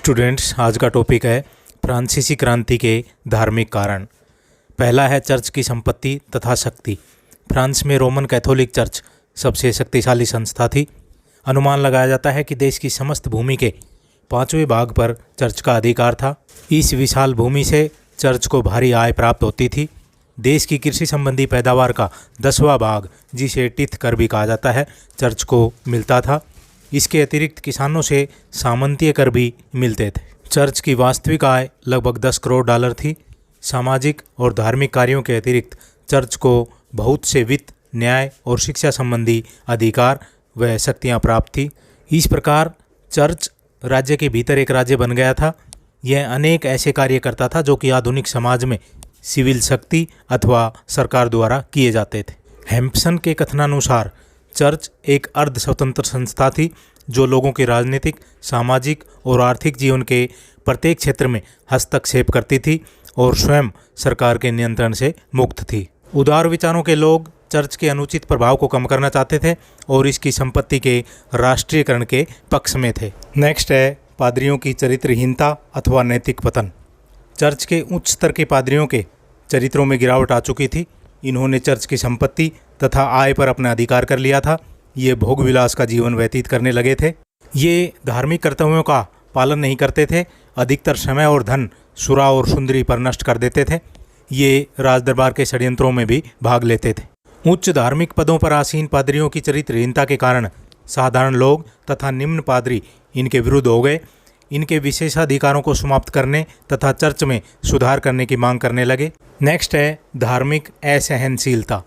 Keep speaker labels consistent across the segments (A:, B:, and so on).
A: Students, आज का topic है फ्रांसीसी क्रांति के धार्मिक कारण। पहला है चर्च की संपत्ति तथा शक्ति। फ्रांस में रोमन कैथोलिक चर्च सबसे शक्तिशाली संस्था थी। अनुमान लगाया जाता है कि देश की समस्त भूमि के 5वें भाग पर चर्च का अधिकार था। इस विशाल भूमि से चर्च को भारी आय प्राप्त होती थी। देश की कृषि संबंधी पैदावार का 10वां भाग, जिसे टिथ कर भी कहा जाता है, चर्च को मिलता था। इसके अतिरिक्त किसानों से सामंतीय कर भी मिलते थे। चर्च की वास्तविक आय लगभग 10 करोड़ डॉलर थी। सामाजिक और धार्मिक कार्यों के अतिरिक्त चर्च को बहुत से वित्त, न्याय और शिक्षा संबंधी अधिकार व शक्तियाँ प्राप्त थी। इस प्रकार चर्च राज्य के भीतर एक राज्य बन गया था। यह अनेक ऐसे कार्य करता था जो कि आधुनिक समाज में सिविल शक्ति अथवा सरकार द्वारा किए जाते थे। हेम्पसन के कथनानुसार चर्च एक अर्ध स्वतंत्र संस्था थी जो लोगों के राजनीतिक, सामाजिक और आर्थिक जीवन के प्रत्येक क्षेत्र में हस्तक्षेप करती थी और स्वयं सरकार के नियंत्रण से मुक्त थी। उदार विचारों के लोग चर्च के अनुचित प्रभाव को कम करना चाहते थे और इसकी संपत्ति के राष्ट्रीयकरण के पक्ष में थे। नेक्स्ट है पादरियों की चरित्रहीनता अथवा नैतिक पतन। चर्च के उच्च स्तर के पादरियों के चरित्रों में गिरावट आ चुकी थी। इन्होंने चर्च की संपत्ति तथा आय पर अपना अधिकार कर लिया था। ये भोग विलास का जीवन व्यतीत करने लगे थे। ये धार्मिक कर्तव्यों का पालन नहीं करते थे। अधिकतर समय और धन सुरा और सुंदरी पर नष्ट कर देते थे। ये राजदरबार के षड्यंत्रों में भी भाग लेते थे। उच्च धार्मिक पदों पर आसीन पादरियों की चरित्रहीनता के कारण साधारण लोग तथा निम्न पादरी इनके विरुद्ध हो गए। इनके विशेषाधिकारों को समाप्त करने तथा चर्च में सुधार करने की मांग करने लगे। नेक्स्ट है धार्मिक असहनशीलता।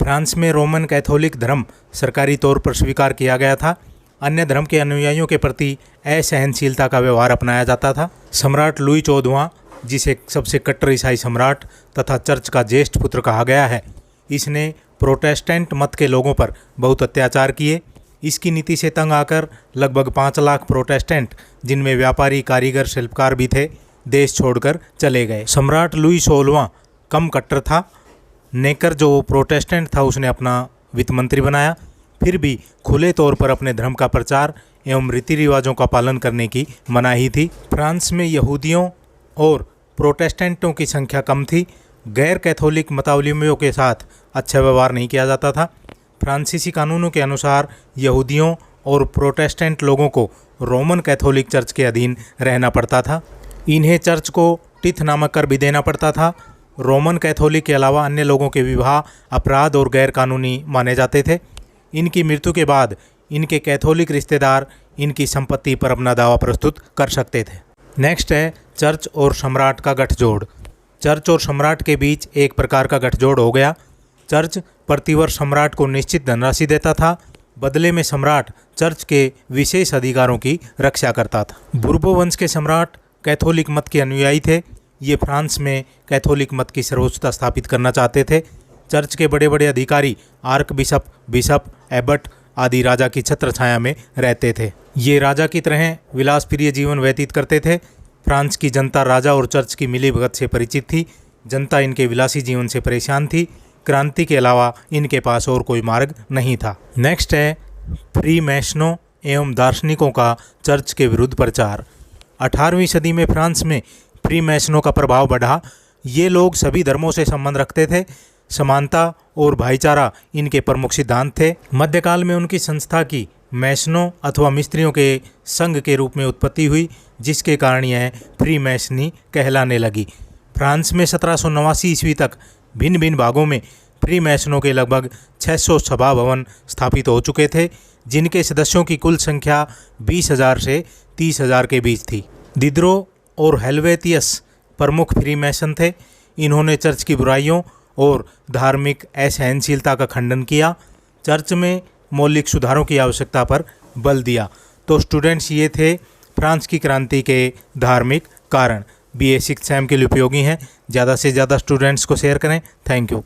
A: फ्रांस में रोमन कैथोलिक धर्म सरकारी तौर पर स्वीकार किया गया था। अन्य धर्म के अनुयायियों के प्रति असहनशीलता का व्यवहार अपनाया जाता था। सम्राट लुई 14वां, जिसे सबसे कट्टर ईसाई सम्राट तथा चर्च का ज्येष्ठ पुत्र कहा गया है, इसने प्रोटेस्टेंट मत के लोगों पर बहुत अत्याचार किए। इसकी नीति से तंग आकर लगभग 5 लाख प्रोटेस्टेंट, जिनमें व्यापारी, कारीगर, शिल्पकार भी थे, देश छोड़कर चले गए। सम्राट लुई 16वां कम कट्टर था। नेकर, जो प्रोटेस्टेंट था, उसने अपना वित्त मंत्री बनाया। फिर भी खुले तौर पर अपने धर्म का प्रचार एवं रीति रिवाजों का पालन करने की मनाही थी। फ्रांस में यहूदियों और प्रोटेस्टेंटों की संख्या कम थी। गैर कैथोलिक मतावलंबियों के साथ अच्छा व्यवहार नहीं किया जाता था। फ्रांसीसी कानूनों के अनुसार यहूदियों और प्रोटेस्टेंट लोगों को रोमन कैथोलिक चर्च के अधीन रहना पड़ता था। इन्हें चर्च को टिथ नामक कर भी देना पड़ता था। रोमन कैथोलिक के अलावा अन्य लोगों के विवाह अपराध और गैर कानूनी माने जाते थे। इनकी मृत्यु के बाद इनके कैथोलिक रिश्तेदार इनकी संपत्ति पर अपना दावा प्रस्तुत कर सकते थे। नेक्स्ट है चर्च और सम्राट का गठजोड़। चर्च और सम्राट के बीच एक प्रकार का गठजोड़ हो गया। चर्च प्रतिवर्ष सम्राट को निश्चित धनराशि देता था। बदले में सम्राट चर्च के विशेष अधिकारों की रक्षा करता था। बुर्बो वंश के सम्राट कैथोलिक मत के अनुयायी थे। ये फ्रांस में कैथोलिक मत की सर्वोच्चता स्थापित करना चाहते थे। चर्च के बड़े बड़े अधिकारी आर्क बिशप, बिशप, एबट आदि राजा की छत्र छाया में रहते थे। ये राजा की तरह विलासप्रिय जीवन व्यतीत करते थे। फ्रांस की जनता राजा और चर्च की मिलीभगत से परिचित थी। जनता इनके विलासी जीवन से परेशान थी। क्रांति के अलावा इनके पास और कोई मार्ग नहीं था। नेक्स्ट है फ्री मैशनों एवं दार्शनिकों का चर्च के विरुद्ध प्रचार। 18वीं सदी में फ्रांस में फ्री मैशनों का प्रभाव बढ़ा। ये लोग सभी धर्मों से संबंध रखते थे। समानता और भाईचारा इनके प्रमुख सिद्धांत थे। मध्यकाल में उनकी संस्था की मैशनों अथवा मिस्त्रियों के संघ के रूप में उत्पत्ति हुई, जिसके कारण यह फ्री मैशनी कहलाने लगी। फ्रांस में 1789 ईस्वी तक भिन्न भिन्न भागों में फ्री मैशनों के लगभग 600 सभा भवन स्थापित हो चुके थे, जिनके सदस्यों की कुल संख्या 20,000 से 30,000 के बीच थी। दिद्रो और हेल्वेतियस प्रमुख फ्री मैसन थे। इन्होंने चर्च की बुराइयों और धार्मिक असहनशीलता का खंडन किया। चर्च में मौलिक सुधारों की आवश्यकता पर बल दिया। तो स्टूडेंट्स, ये थे फ्रांस की क्रांति के धार्मिक कारण। BA 6 SAM के लिए उपयोगी हैं। ज़्यादा से ज़्यादा स्टूडेंट्स को शेयर करें। Thank you.